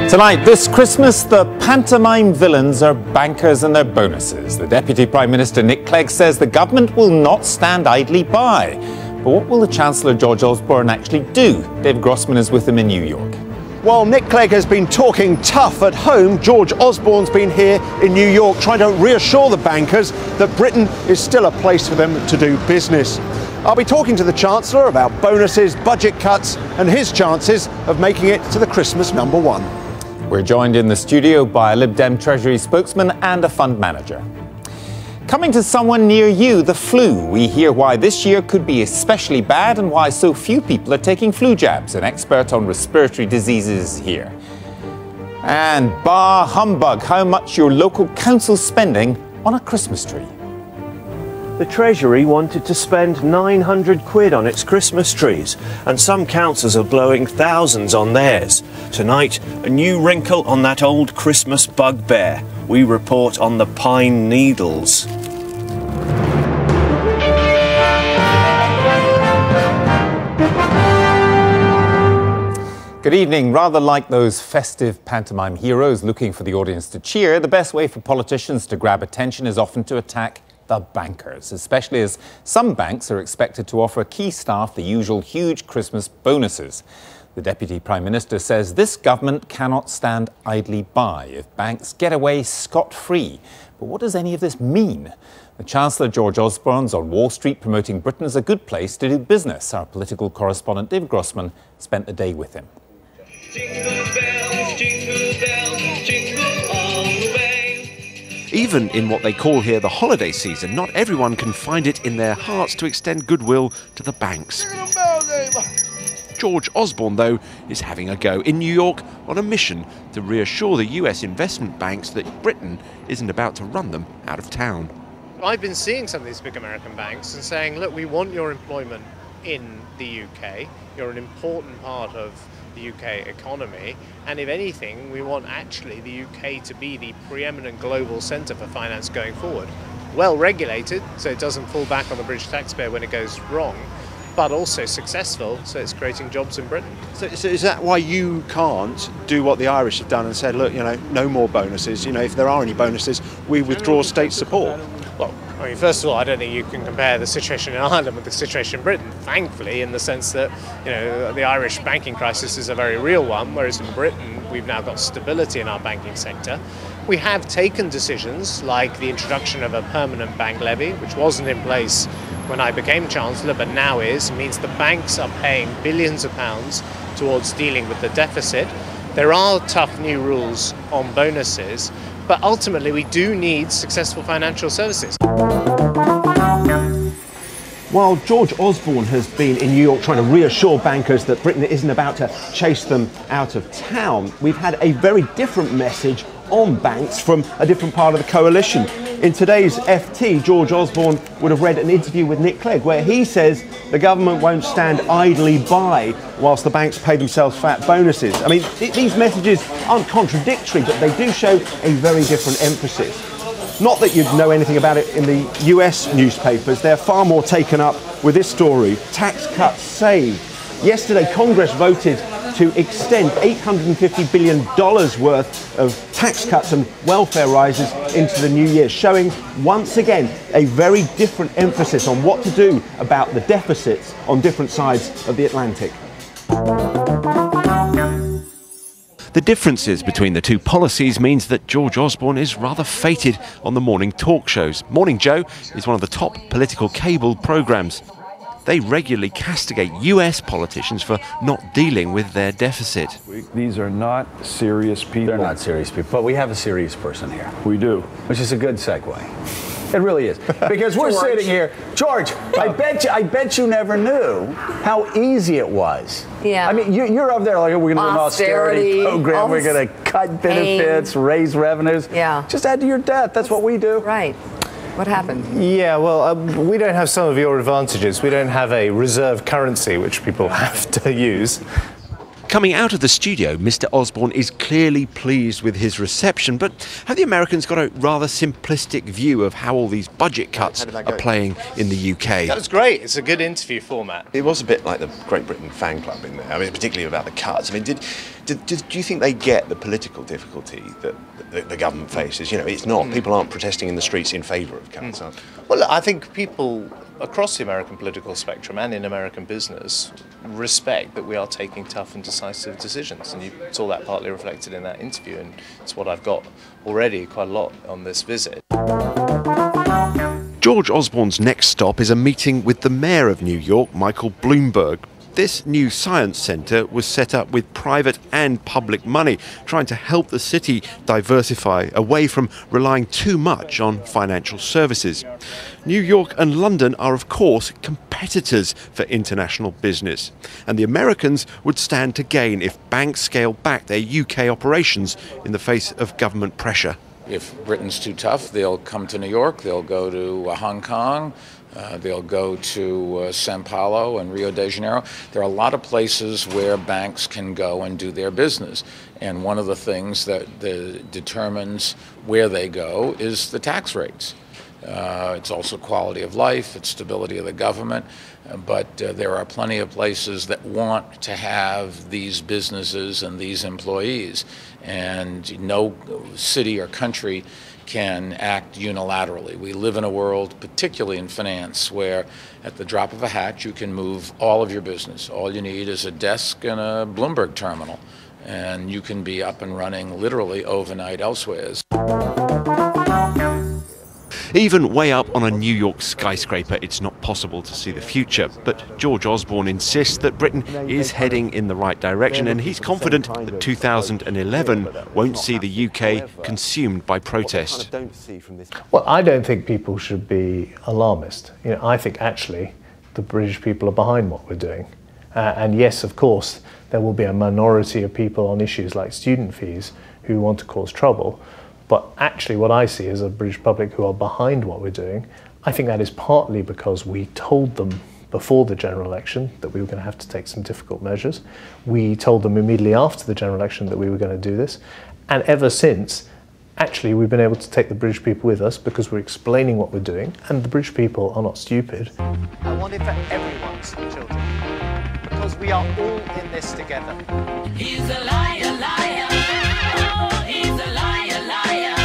Tonight, this Christmas, the pantomime villains are bankers and their bonuses. The Deputy Prime Minister Nick Clegg says the government will not stand idly by. But what will the Chancellor George Osborne actually do? David Grossman is with him in New York. While Nick Clegg has been talking tough at home, George Osborne's been here in New York trying to reassure the bankers that Britain is still a place for them to do business. I'll be talking to the Chancellor about bonuses, budget cuts and his chances of making it to the Christmas #1. We're joined in the studio by a Lib Dem Treasury spokesman and a fund manager. Coming to someone near you, the flu. We hear why this year could be especially bad and why so few people are taking flu jabs. An expert on respiratory diseases here. And bah humbug, how much your local council's spending on a Christmas tree. The Treasury wanted to spend 900 quid on its Christmas trees, and some councils are blowing thousands on theirs. Tonight, a new wrinkle on that old Christmas bugbear. We report on the pine needles. Good evening. Rather like those festive pantomime heroes looking for the audience to cheer, the best way for politicians to grab attention is often to attack the bankers, especially as some banks are expected to offer key staff the usual huge Christmas bonuses. The Deputy Prime Minister says this government cannot stand idly by if banks get away scot-free. But what does any of this mean? The Chancellor George Osborne's on Wall Street promoting Britain as a good place to do business. Our political correspondent David Grossman spent the day with him. Jingle bells, jingle bells, jingle all the way. Even in what they call here the holiday season, not everyone can find it in their hearts to extend goodwill to the banks. George Osborne, though, is having a go in New York on a mission to reassure the US investment banks that Britain isn't about to run them out of town. I've been seeing some of these big American banks and saying, look, we want your employment in the UK. You're an important part of the UK economy, and if anything, we want actually the UK to be the preeminent global centre for finance going forward. Well regulated, so it doesn't fall back on the British taxpayer when it goes wrong, but also successful, so it's creating jobs in Britain. So is that why you can't do what the Irish have done and said, look, no more bonuses? If there are any bonuses, we withdraw state support? Well, I mean, first of all, I don't think you can compare the situation in Ireland with the situation in Britain, thankfully, in the sense that, the Irish banking crisis is a very real one, whereas in Britain, we've now got stability in our banking sector. We have taken decisions like the introduction of a permanent bank levy, which wasn't in place when I became Chancellor, but now means the banks are paying billions of pounds towards dealing with the deficit. There are tough new rules on bonuses, but ultimately we do need successful financial services. While George Osborne has been in New York trying to reassure bankers that Britain isn't about to chase them out of town, we've had a very different message on banks from a different part of the coalition. In today's FT, George Osborne would have read an interview with Nick Clegg where he says the government won't stand idly by whilst the banks pay themselves fat bonuses. I mean, these messages aren't contradictory, but they do show a very different emphasis. Not that you'd know anything about it in the US newspapers. They're far more taken up with this story, tax cuts saved. Yesterday, Congress voted to extend $850 billion worth of tax cuts and welfare rises into the new year, showing once again a very different emphasis on what to do about the deficits on different sides of the Atlantic. The differences between the two policies means that George Osborne is rather fated on the morning talk shows. Morning Joe is one of the top political cable programmes. They regularly castigate US politicians for not dealing with their deficit. These are not serious people. They're not serious people, but we have a serious person here. We do. Which is a good segue. It really is. Because we're sitting here. George, I bet you never knew how easy it was. Yeah. I mean, you're up there like, we're going to do an austerity program, we're going to cut benefits, raise revenues. Yeah. Just add to your debt. That's what we do. Right. What happened? Yeah, well, we don't have some of your advantages. We don't have a reserve currency, which people have to use. Coming out of the studio, Mr. Osborne is clearly pleased with his reception, but have the Americans got a rather simplistic view of how all these budget cuts are playing in the UK? That was great. It's a good interview format. It was a bit like the Great Britain fan club in there. I mean, particularly about the cuts. I mean, did Do you think they get the political difficulty that the government faces? You know, it's not, people aren't protesting in the streets in favour of cuts. Well, I think people across the American political spectrum and in American business respect that we are taking tough and decisive decisions, and you saw that partly reflected in that interview, and it's what I've got already quite a lot on this visit. George Osborne's next stop is a meeting with the Mayor of New York, Michael Bloomberg. This new science centre was set up with private and public money, trying to help the city diversify away from relying too much on financial services. New York and London are, of course, competitors for international business, and the Americans would stand to gain if banks scale back their UK operations in the face of government pressure. If Britain's too tough, they'll come to New York, they'll go to Hong Kong, they'll go to Sao Paulo and Rio de Janeiro. There are a lot of places where banks can go and do their business. And one of the things that determines where they go is the tax rates. It's also quality of life, it's stability of the government, but there are plenty of places that want to have these businesses and these employees, and no city or country can act unilaterally. We live in a world, particularly in finance, where at the drop of a hat you can move all of your business. All you need is a desk and a Bloomberg terminal, and you can be up and running literally overnight elsewhere. Even way up on a New York skyscraper, it's not possible to see the future. But George Osborne insists that Britain is heading in the right direction, and he's confident that 2011 won't see the UK consumed by protest. Well, I don't think people should be alarmist. You know, I think actually the British people are behind what we're doing. And yes, of course, there will be a minority of people on issues like student fees who want to cause trouble. But actually what I see is a British public who are behind what we're doing. I think that is partly because we told them before the general election that we were going to have to take some difficult measures. We told them immediately after the general election that we were going to do this. And ever since, actually we've been able to take the British people with us because we're explaining what we're doing, and the British people are not stupid. I want it for everyone's children, because we are all in this together. He's a liar, liar. Oh, he's a liar, liar.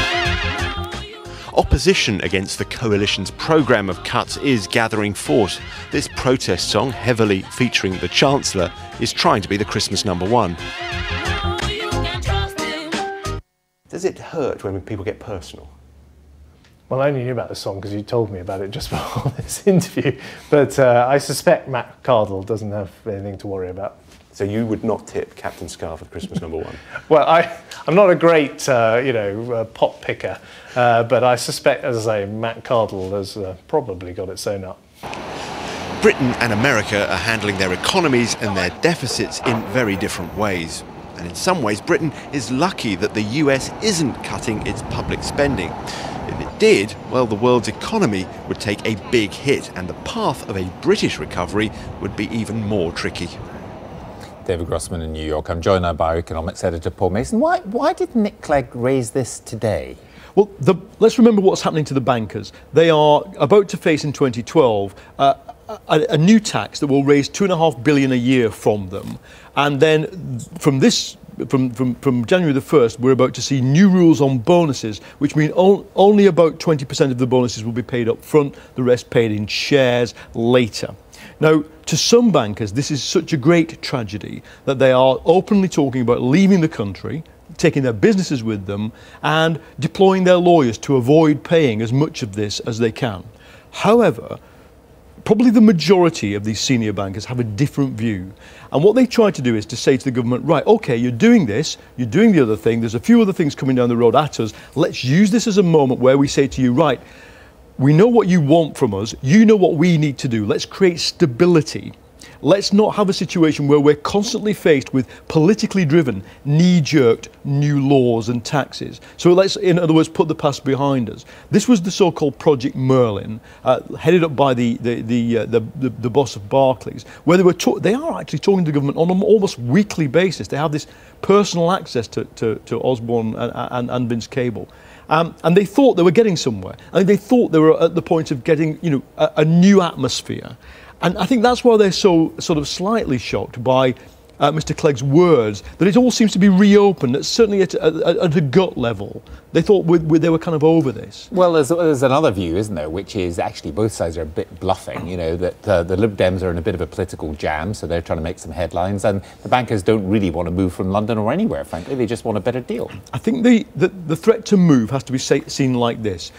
Opposition against the coalition's programme of cuts is gathering force. This protest song, heavily featuring the Chancellor, is trying to be the Christmas #1. Does it hurt when people get personal? Well, I only knew about the song because you told me about it just before this interview, but I suspect Matt Cardle doesn't have anything to worry about. So you would not tip Captain Scarf at Christmas #1? Well, I'm not a great, pot picker, but I suspect, as I say, Matt Cardle has probably got it sewn up. Britain and America are handling their economies and their deficits in very different ways. And in some ways, Britain is lucky that the US isn't cutting its public spending. If it did, well, the world's economy would take a big hit, and the path of a British recovery would be even more tricky. David Grossman in New York. I'm joined now by our economics editor Paul Mason. Why did Nick Clegg raise this today? Well, let's remember what's happening to the bankers. They are about to face in 2012 a new tax that will raise $2.5 billion a year from them, and then from January the 1st, we're about to see new rules on bonuses, which mean only about 20% of the bonuses will be paid up front, the rest paid in shares later. Now, to some bankers, this is such a great tragedy that they are openly talking about leaving the country, taking their businesses with them, and deploying their lawyers to avoid paying as much of this as they can. However, probably the majority of these senior bankers have a different view. And what they try to do is to say to the government, right, okay, you're doing this, you're doing the other thing, there's a few other things coming down the road at us, let's use this as a moment where we say to you, right, we know what you want from us, you know what we need to do, let's create stability. Let's not have a situation where we're constantly faced with politically driven, knee-jerked new laws and taxes. So let's, in other words, put the past behind us. This was the so-called Project Merlin, headed up by the boss of Barclays, where they are actually talking to the government on an almost weekly basis. They have this personal access to Osborne and Vince Cable. And they thought they were getting somewhere. And they thought they were at the point of getting, a new atmosphere. And I think that's why they're so sort of slightly shocked by Mr. Clegg's words, that it all seems to be reopened, certainly at a gut level. They thought they were kind of over this. Well, there's another view, isn't there, which is actually both sides are a bit bluffing, you know, that the Lib Dems are in a bit of a political jam, so they're trying to make some headlines, and the bankers don't really want to move from London or anywhere, frankly. They just want a better deal. I think the threat to move has to be seen like this.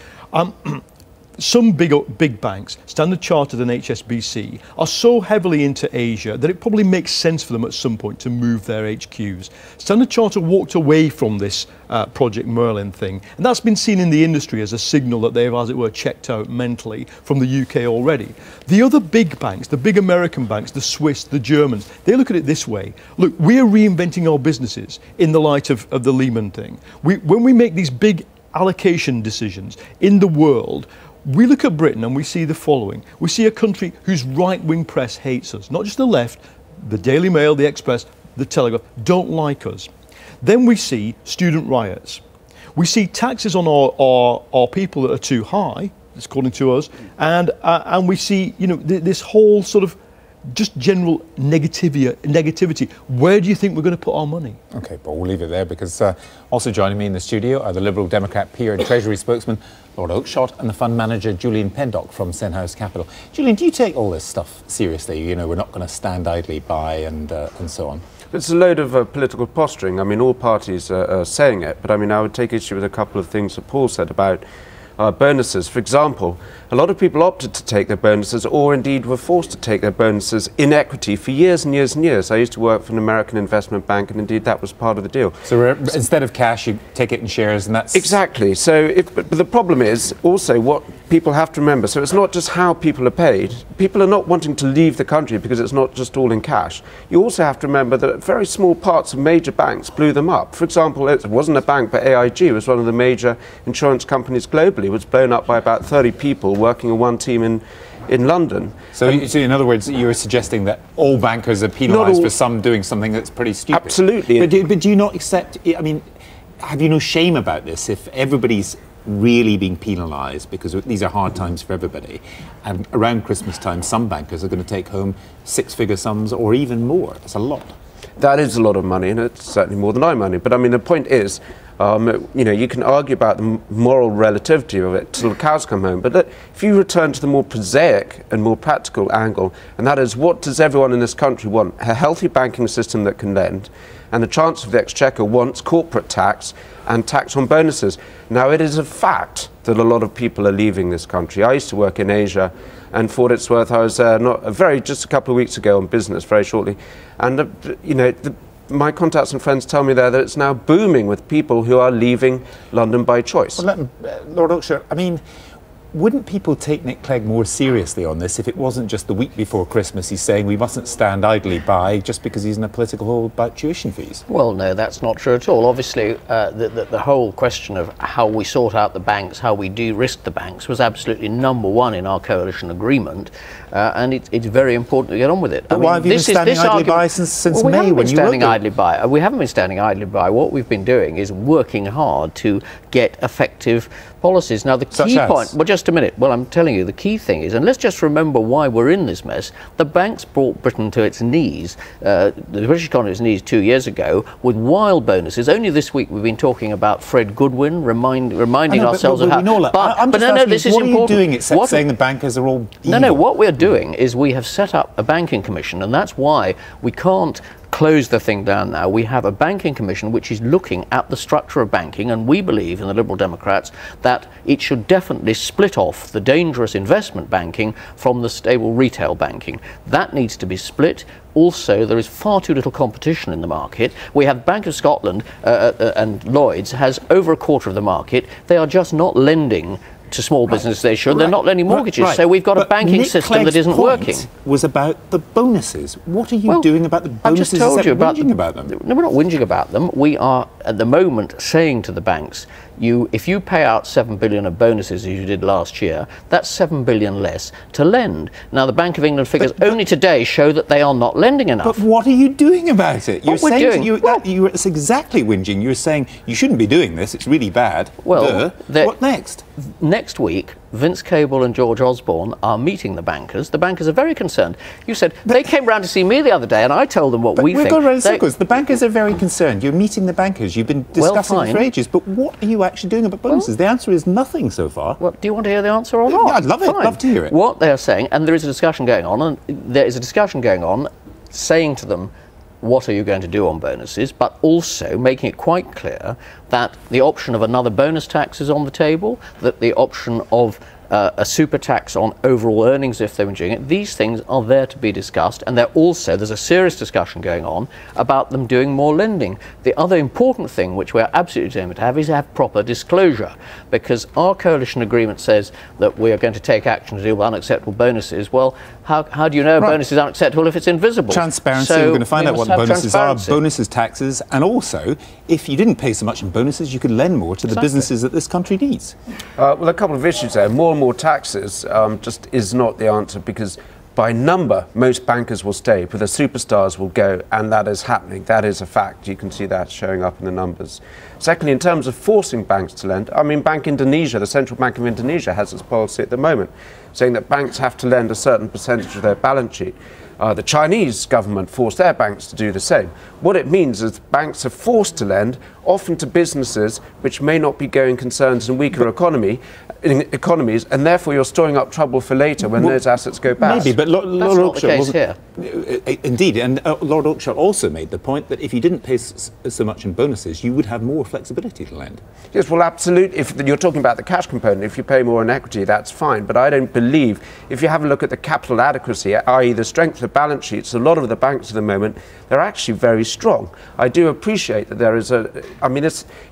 Some big banks, Standard Chartered and HSBC, are so heavily into Asia that it probably makes sense for them at some point to move their HQs. Standard Chartered walked away from this Project Merlin thing, and that's been seen in the industry as a signal that they've, as it were, checked out mentally from the UK already. The other big banks, the big American banks, the Swiss, the Germans, they look at it this way. Look, we are reinventing our businesses in the light of the Lehman thing. When we make these big allocation decisions in the world, we look at Britain and we see the following. We see a country whose right-wing press hates us. Not just the left, the Daily Mail, the Express, the Telegraph, don't like us. Then we see student riots. We see taxes on our people that are too high, according to us, and we see, you know, this whole sort of just general negativity. Where do you think we're going to put our money? OK, but we'll leave it there, because also joining me in the studio are the Liberal Democrat peer and Treasury spokesman Lord Oakeshott and the fund manager Julian Pendock from Senhouse Capital. Julian, do you take all this stuff seriously? You know, we're not going to stand idly by and so on. It's a load of political posturing. I mean, all parties are saying it, but I mean, I would take issue with a couple of things that Paul said about bonuses. For example, a lot of people opted to take their bonuses, or indeed were forced to take their bonuses in equity for years and years and years. I used to work for an American investment bank, and indeed that was part of the deal. So instead of cash, you take it in shares, and that's... Exactly. So, but the problem is also what people have to remember. So it's not just how people are paid. People are not wanting to leave the country because it's not just all in cash. You also have to remember that very small parts of major banks blew them up. For example, it wasn't a bank, but AIG was one of the major insurance companies globally. It was blown up by about 30 people working in one team in London. So in other words, you're suggesting that all bankers are penalised for some doing something that's pretty stupid? Absolutely. But do you not accept, I mean, have you no shame about this if everybody's really being penalised, because these are hard times for everybody, and around Christmas time some bankers are going to take home six-figure sums or even more? That's a lot. That is a lot of money, and it's certainly more than I money. But I mean, the point is, you know, you can argue about the moral relativity of it till the cows come home. But if you return to the more prosaic and more practical angle, and that is, what does everyone in this country want? A healthy banking system that can lend, and the Chancellor of the Exchequer wants corporate tax and tax on bonuses. Now, it is a fact that a lot of people are leaving this country. I used to work in Asia, and for what it's worth, I was just a couple of weeks ago on business, very shortly, and you know, my contacts and friends tell me there that it's now booming with people who are leaving London by choice. Well, Lord Oakeshott, I mean, wouldn't people take Nick Clegg more seriously on this if it wasn't just the week before Christmas he's saying we mustn't stand idly by just because he's in a political hole about tuition fees? Well, no, that's not true at all. Obviously, the whole question of how we sort out the banks, how we de-risk the banks, was absolutely number one in our coalition agreement, and it's very important to get on with it. But why have you been standing idly by since May when you wrote it? We haven't been standing idly by. What we've been doing is working hard to get effective policies. Now, the key point... Well, just a minute. Well, I'm telling you, the key thing is, and let's just remember why we're in this mess, the banks brought Britain to its knees, the British economy to its knees 2 years ago, with wild bonuses. Only this week we've been talking about Fred Goodwin, reminding ourselves of how... This is important. What are you doing except saying the bankers are all evil? No, what we're doing is we have set up a banking commission, and that's why we can't close the thing down now. We have a banking commission which is looking at the structure of banking, and we believe in the Liberal Democrats that it should definitely split off the dangerous investment banking from the stable retail banking. That needs to be split. Also, there is far too little competition in the market. We have Bank of Scotland and Lloyds has over a quarter of the market. They are just not lending to small business they should. They're not lending mortgages. So we've got a banking system that isn't working. Was about the bonuses. What are you doing about the bonuses? I've just told you about them. No, we're not whinging about them. We are at the moment saying to the banks, if you pay out 7 billion of bonuses as you did last year, that's 7 billion less to lend. Now, the Bank of England figures only today show that they are not lending enough. But what are you doing about it? It's exactly whinging. You're saying you shouldn't be doing this. It's really bad. Well, what next? Next next week, Vince Cable and George Osborne are meeting the bankers. The bankers are very concerned. You said they came round to see me the other day, and I told them what we think. We've got around circles. The bankers are very concerned. You're meeting the bankers. You've been discussing it for ages. But what are you actually doing about bonuses? The answer is nothing so far. Well, do you want to hear the answer or not? Yeah, I'd love it. I'd love to hear it. What they're saying, and there is a discussion going on, and there is a discussion going on saying to them, what are you going to do on bonuses, but also making it quite clear that the option of another bonus tax is on the table, that the option of a super tax on overall earnings if they were doing it. These things are there to be discussed, and there's a serious discussion going on about them doing more lending. The other important thing which we're absolutely determined to have is have proper disclosure, because our coalition agreement says that we are going to take action to deal with unacceptable bonuses. Well, how do you know a bonus is unacceptable if it's invisible? Transparency. We're going to find out what the bonuses are, bonuses, taxes, and also, if you didn't pay so much in bonuses, you could lend more to the businesses that this country needs. Well, a couple of issues there. More and more taxes just is not the answer, because by number, most bankers will stay, but the superstars will go, and that is happening. That is a fact. You can see that showing up in the numbers. Secondly, in terms of forcing banks to lend, I mean, Bank Indonesia, the Central Bank of Indonesia, has this policy at the moment, saying that banks have to lend a certain percentage of their balance sheet. The Chinese government forced their banks to do the same. What it means is banks are forced to lend, often to businesses which may not be going concerns in weaker economies, and therefore you're storing up trouble for later when those assets go bad. Maybe, but Lord Oakeshott wasn't. Indeed, and Lord Oakeshott also made the point that if you didn't pay so much in bonuses, you would have more flexibility to lend. Yes, well, absolutely. If you're talking about the cash component, if you pay more in equity, that's fine. But I don't believe, if you have a look at the capital adequacy, i.e. the strength of balance sheets, a lot of the banks at the moment, they're actually very strong. I do appreciate that there is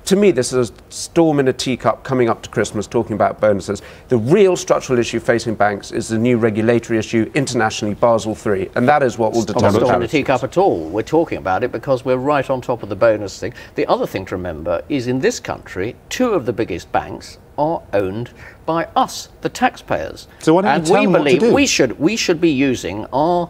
to me, this is a storm in a teacup coming up to Christmas, talking about bonuses. The real structural issue facing banks is the new regulatory issue internationally, Basel III, and that is what will determine. It's not storm in a teacup at all. We're talking about it because we're right on top of the bonus thing. The other thing to remember is in this country, 2 of the biggest banks are owned by us, the taxpayers. So why don't you tell them what to do? We should be using our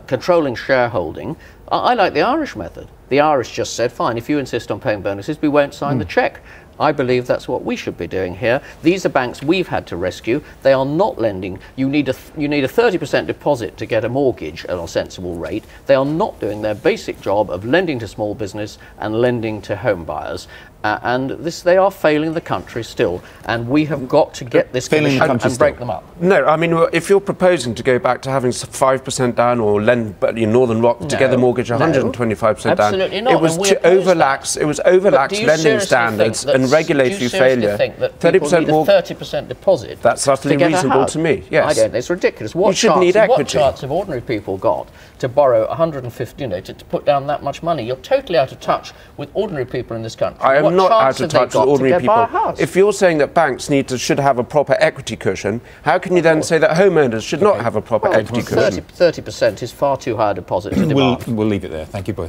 controlling shareholding. I like the Irish method. The Irish just said, fine, if you insist on paying bonuses, we won't sign the cheque. I believe that's what we should be doing here. These are banks we've had to rescue. They are not lending. You need a 30% deposit to get a mortgage at a sensible rate. They are not doing their basic job of lending to small business and lending to home buyers. They are failing the country still, and we have got to get this commission and break them up. No, I mean, if you're proposing to go back to having 5% down or lend in Northern Rock to get the mortgage 125% down, absolutely not. It was overlaxed lending standards and regulatory failure. 30% deposit. That's utterly reasonable to me. Yes, I don't. It's ridiculous. You should need equity. What chance have ordinary people got to borrow 150, to put down that much money? You're totally out of touch with ordinary people in this country. I am not out of touch with ordinary people. If you're saying that banks should have a proper equity cushion, how can you then say that homeowners should not have a proper equity cushion? 30% is far too high a deposit to demand. We'll leave it there. Thank you both.